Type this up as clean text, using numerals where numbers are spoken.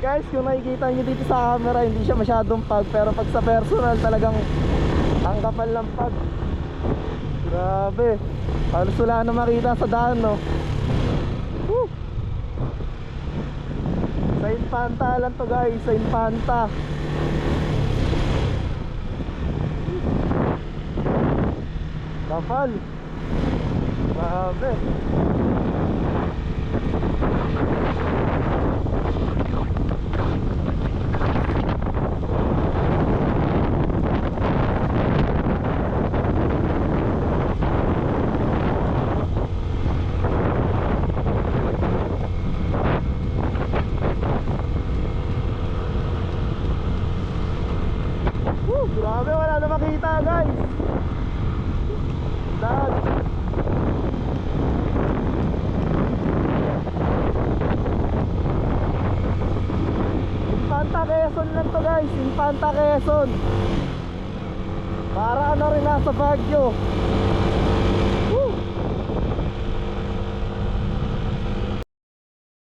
guys, kung nakikita nyo dito sa camera, hindi siya masyadong pag, pero pag sa personal talagang ang kapal ng pag. Grabe, halos wala na makita sa daan, no? Woo! Sa Infanta lang to guys, sa Infanta. Kapal. Grabe. Grabe, wala na makita guys. Dad. Infanta Quezon lang to guys, Infanta Quezon. Para ano rin nasa Baguio.